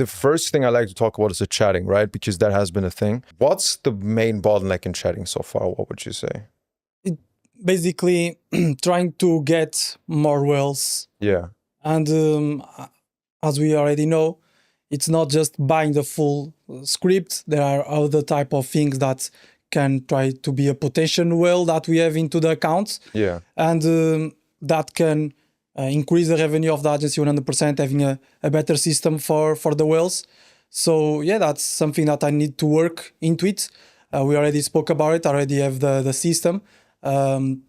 The first thing I like to talk about is the chatting, right? Because that has been a thing. What's the main bottleneck in chatting so far? What would you say? Basically, trying to get more whales. Yeah. And as we already know, it's not just buying the full script. There are other type of things that can try to be a potential whale that we have into the accounts. Yeah. And that can increase the revenue of the agency 100%, having a better system for the whales. So yeah, that's something that I need to work into it. We already spoke about it, already have the system. And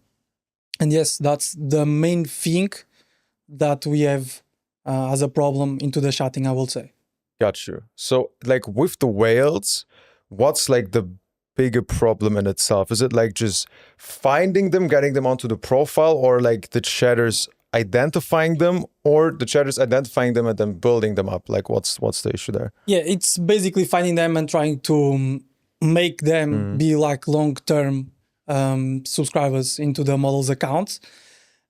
yes, that's the main thing that we have as a problem into the chatting, I will say. Got you. So like with the whales, what's like the bigger problem in itself? Is it like just finding them, getting them onto the profile, or like the chatters identifying them, or the chatters identifying them and then building them up? Like what's the issue there? Yeah, it's basically finding them and trying to make them be like long-term subscribers into the model's accounts.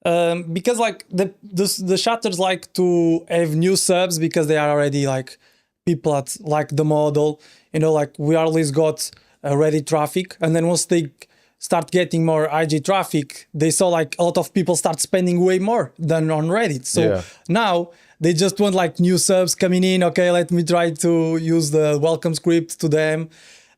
Because like the chatters like to have new subs because they are already like people that like the model, you know, like we always got Reddit traffic, and then once they start getting more IG traffic, they saw like a lot of people start spending way more than on Reddit. So now they just want like new subs coming in. Okay, let me try to use the welcome script to them.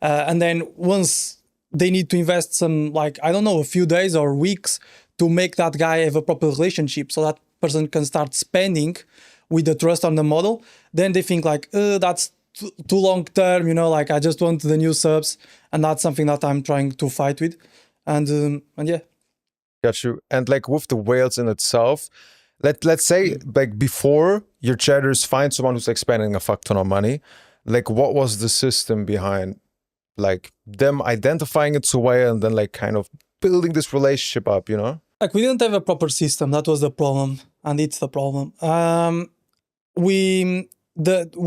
And then once they need to invest some, like, I don't know, a few days or weeks to make that guy have a proper relationship so that person can start spending with the trust on the model, then they think like, that's too long term, you know, like I just want the new subs. And that's something that I'm trying to fight with. And yeah. Got you. And like with the whales in itself, let's say like before your chatters find someone who's like spending a fuck ton of money, like what was the system behind like them identifying it so well and then like kind of building this relationship up, you know? Like we didn't have a proper system. That was the problem, and it's the problem. We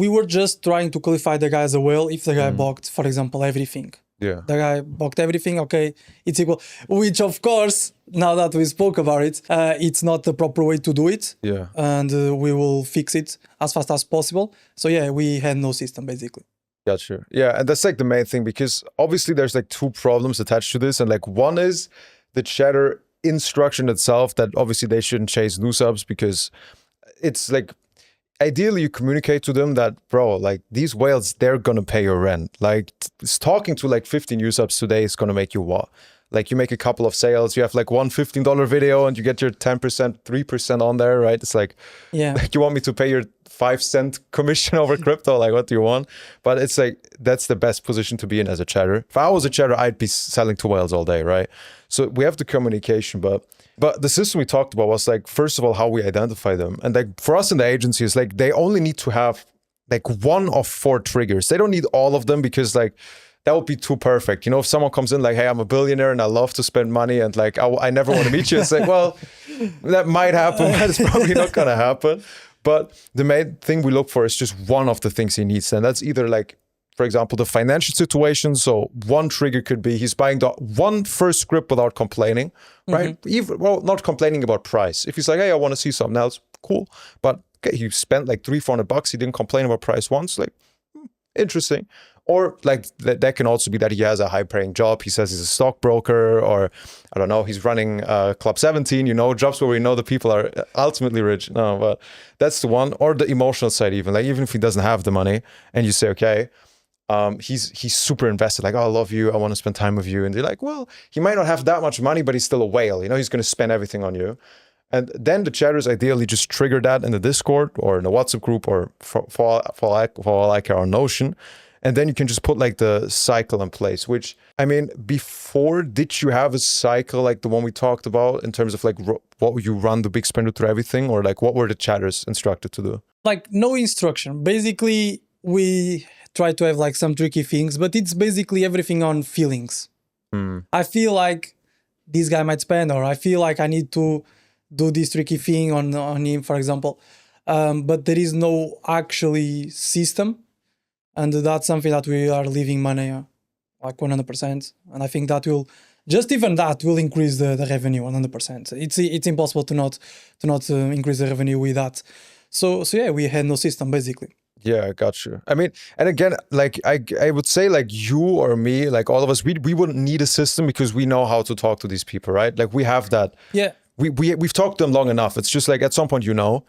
were just trying to qualify the guy as a whale if the guy bought, for example, everything. Yeah. The guy bought everything, okay, it's equal. Which of course, now that we spoke about it, it's not the proper way to do it. Yeah. And we will fix it as fast as possible. So yeah, we had no system basically. Got you. Yeah, and that's like the main thing, because obviously there's like two problems attached to this, and like one is the chatter instruction itself, that obviously they shouldn't chase new subs, because it's like ideally you communicate to them that, bro, like these whales, they're gonna pay your rent. Like talking to like 50 new subs today is gonna make you what? Like you make a couple of sales, you have like one $15 video and you get your 10%, 3% on there, right? It's like, yeah, like you want me to pay your 5-cent commission over crypto? Like, what do you want? But it's like, that's the best position to be in as a chatter. If I was a chatter, I'd be selling to whales all day, right? So we have the communication, but the system we talked about was like, first of all, how we identify them. And like for us in the agency, it's like, they only need to have like 1 of 4 triggers. They don't need all of them, because like, that would be too perfect. You know, if someone comes in like, hey, I'm a billionaire and I love to spend money and like, I never want to meet you. It's like, well, that might happen, but it's probably not going to happen. But the main thing we look for is just one of the things he needs. And that's either like, for example, the financial situation. So one trigger could be he's buying the one first script without complaining, right? Even, well, not complaining about price. If he's like, hey, I want to see something else, cool. But okay, he spent like $300-400. He didn't complain about price once. Like, interesting. Or like that can also be that he has a high-paying job. He says he's a stockbroker, or I don't know, he's running Club 17, you know, jobs where we know the people are ultimately rich. No, but that's the one. Or the emotional side even. Like even if he doesn't have the money and you say, okay, he's super invested. Like, oh, I love you. I want to spend time with you. And they're like, well, he might not have that much money, but he's still a whale. You know, he's going to spend everything on you. And then the chatters ideally just trigger that in the Discord or in the WhatsApp group or for like our Notion. And then you can just put like the cycle in place, which, I mean, before, did you have a cycle like the one we talked about in terms of like what you run the big spender through everything, or like what were the chatters instructed to do? Like no instruction. Basically, we try to have like some tricky things, but it's basically everything on feelings. I feel like this guy might spend, or I feel like I need to do this tricky thing on him, for example. But there is no actually system. And that's something that we are leaving money like 100%. And I think that will, just even that will increase the revenue 100%. It's impossible to not increase the revenue with that. So yeah, we had no system basically. Yeah, I got you. I mean, and again, like I would say like you or me, like all of us, we wouldn't need a system because we know how to talk to these people, right? Like we have that. Yeah. We've talked to them long enough. It's just like at some point, you know.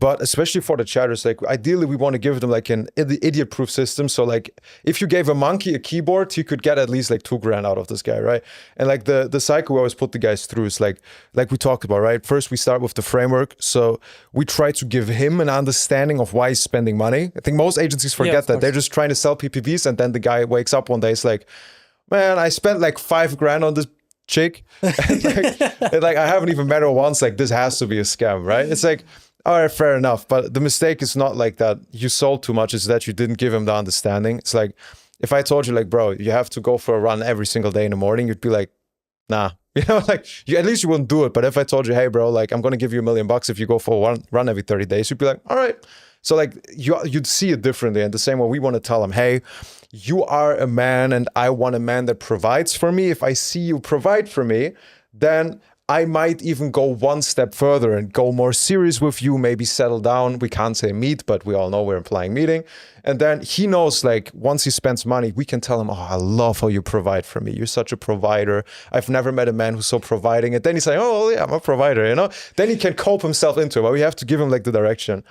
But especially for the chatters, like ideally we want to give them like an idiot-proof system. So like if you gave a monkey a keyboard, he could get at least like $2,000 out of this guy, right? And like the cycle we always put the guys through is like we talked about, right? First we start with the framework. So we try to give him an understanding of why he's spending money. I think most agencies forget that. They're just trying to sell PPVs, and then the guy wakes up one day, it's like, man, I spent like $5,000 on this chick. and like I haven't even met her once. Like this has to be a scam, right? It's like, all right, fair enough. But the mistake is not like that you sold too much, it's that you didn't give him the understanding. It's like, if I told you like, bro, you have to go for a run every single day in the morning, you'd be like, nah. You know, like at least you wouldn't do it. But if I told you, hey, bro, like I'm going to give you $1 million if you go for one run every 30 days, you'd be like, all right. So like you'd see it differently. And the same way we want to tell them, hey, you are a man and I want a man that provides for me. If I see you provide for me, then I might even go one step further and go more serious with you, maybe settle down. We can't say meet, but we all know we're implying meeting. And then he knows, like, once he spends money, we can tell him, oh, I love how you provide for me. You're such a provider. I've never met a man who's so providing. And then he's like, oh, yeah, I'm a provider, you know? Then he can cope himself into it, but we have to give him, like, the direction.